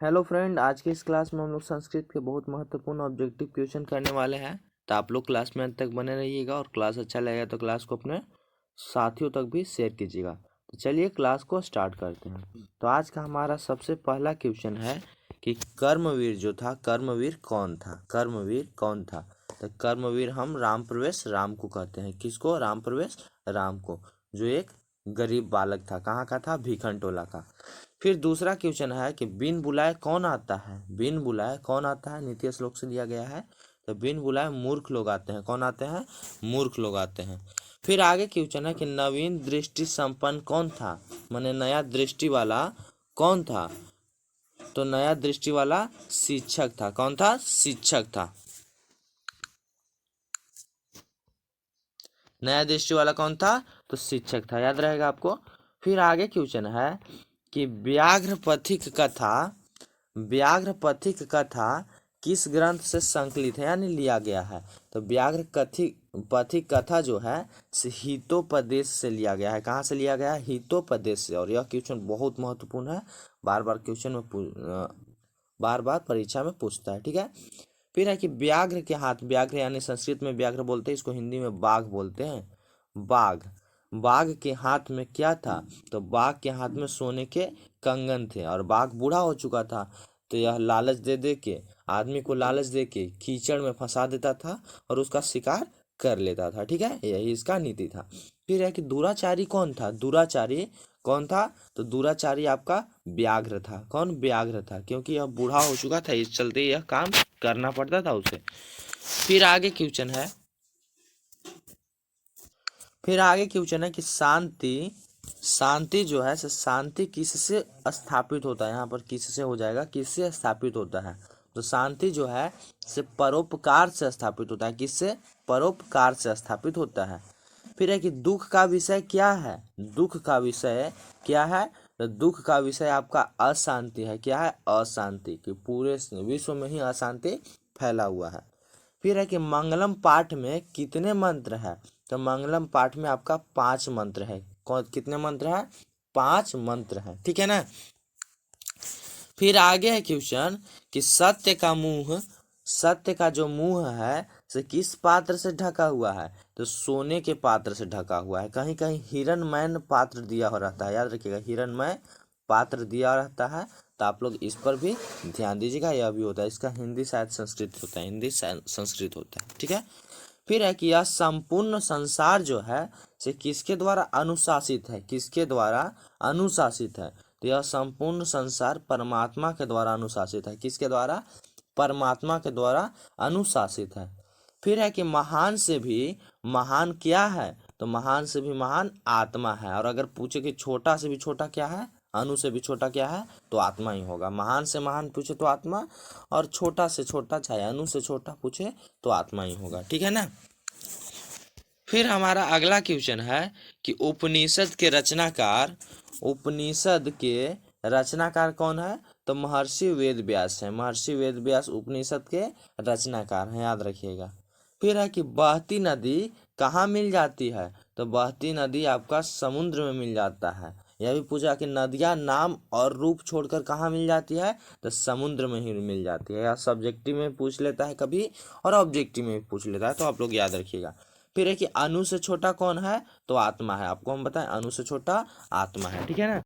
Hello friend, आज की इस क्लास में हम लोग संस्कृत के बहुत महत्वपूर्ण ऑब्जेक्टिव क्वेश्चन करने वाले हैं। तो आप लोग क्लास में अंत तक बने रहिएगा और क्लास अच्छा लगेगा तो क्लास को अपने साथियों तक भी शेयर कीजिएगा। तो चलिए क्लास को स्टार्ट करते हैं। तो आज का हमारा सबसे पहला क्वेश्चन है कि कर्मवीर जो था, कर्मवीर कौन था? कर्मवीर कौन था? तो कर्मवीर हम राम प्रवेश राम को कहते हैं। किसको? राम प्रवेश राम को, जो एक गरीब बालक था। कहाँ का था? भीखन टोला का। फिर दूसरा क्वेश्चन है कि बिन बुलाए कौन आता है? बिन बुलाए कौन आता है? नीति श्लोक से लिया गया है। तो बिन बुलाए मूर्ख लोग आते हैं। कौन आते हैं? मूर्ख लोग आते हैं। फिर आगे क्वेश्चन है कि नवीन दृष्टि संपन्न कौन था? माने नया दृष्टि वाला कौन था? तो नया दृष्टि वाला शिक्षक था। कौन था? शिक्षक था। नया दृष्टि वाला कौन था? तो शिक्षक था। याद रहेगा आपको। फिर आगे क्वेश्चन है कि व्याघ्र पथिक कथा किस ग्रंथ से संकलित है यानी लिया गया है? तो व्याघ्र पथिक कथा जो है हितोपदेश से लिया गया है। कहाँ से लिया गया है? हितोपदेश से। और यह क्वेश्चन बहुत महत्वपूर्ण है, बार बार क्वेश्चन में बार बार परीक्षा में पूछता है। ठीक है। फिर है कि व्याघ्र के हाथ, व्याघ्र यानी संस्कृत में व्याघ्र बोलते हैं, इसको हिंदी में बाघ बोलते हैं। बाघ, बाघ के हाथ में क्या था? तो बाघ के हाथ में सोने के कंगन थे और बाघ बूढ़ा हो चुका था। तो यह लालच दे दे के, आदमी को लालच दे के कीचड़ में फंसा देता था और उसका शिकार कर लेता था। ठीक है, यही इसका नीति था। फिर है कि दुराचारी कौन था? दुराचारी कौन था? तो दुराचारी आपका व्याघ्र था। कौन? व्याघ्र था, क्योंकि यह बूढ़ा हो चुका था, इस चलते यह काम करना पड़ता था उसे। फिर आगे क्वेश्चन है कि शांति जो है, शांति किससे स्थापित होता है? यहाँ पर किससे हो जाएगा, किससे स्थापित होता है? तो शांति जो है से परोपकार से स्थापित होता है। किससे? परोपकार से स्थापित होता है। फिर है कि दुख का विषय क्या है? दुख का विषय क्या है? तो दुख का विषय आपका अशांति है। क्या है? अशांति, कि पूरे विश्व में ही अशांति फैला हुआ है। फिर है कि मंगलम पाठ में कितने मंत्र है? तो मंगलम पाठ में आपका 5 मंत्र है। कौन? कितने मंत्र है? 5 मंत्र है। ठीक है ना। फिर आगे है क्वेश्चन कि सत्य का जो मुंह है से किस पात्र से ढका हुआ है? तो सोने के पात्र से ढका हुआ है। कहीं कहीं हिरणमय पात्र दिया हो रहता है, याद रखिएगा, हिरणमय पात्र दिया रहता है। तो आप लोग इस पर भी ध्यान दीजिएगा। यह भी होता है, इसका हिंदी शायद संस्कृत होता है, हिंदी शायद संस्कृत होता है। ठीक है। फिर है कि यह संपूर्ण संसार जो है से किसके द्वारा अनुशासित है? किसके द्वारा अनुशासित है? तो यह संपूर्ण संसार परमात्मा के द्वारा अनुशासित है। किसके द्वारा? परमात्मा के द्वारा अनुशासित है। फिर है कि महान से भी महान क्या है? तो महान से भी महान आत्मा है। और अगर पूछे कि छोटा से भी छोटा क्या है, अणु से भी छोटा क्या है, तो आत्मा ही होगा। महान से महान पूछे तो आत्मा, और छोटा से छोटा चाहे अणु से छोटा पूछे तो आत्मा ही होगा। ठीक है ना। फिर हमारा अगला क्वेश्चन है कि उपनिषद के रचनाकार कौन है? तो महर्षि वेद व्यास है। महर्षि वेद व्यास उपनिषद के रचनाकार हैं, याद रखिएगा। फिर है कि बहती नदी कहाँ मिल जाती है? तो बहती नदी आपका समुद्र में मिल जाता है। यह भी पूछा कि नदियाँ नाम और रूप छोड़कर कहाँ मिल जाती है? तो समुद्र में ही मिल जाती है। या सब्जेक्टिव में पूछ लेता है कभी और ऑब्जेक्टिव में भी पूछ लेता है, तो आप लोग याद रखिएगा। फिर है कि अणु से छोटा कौन है? तो आत्मा है। आपको हम बताएं, अणु से छोटा आत्मा है। ठीक है ना।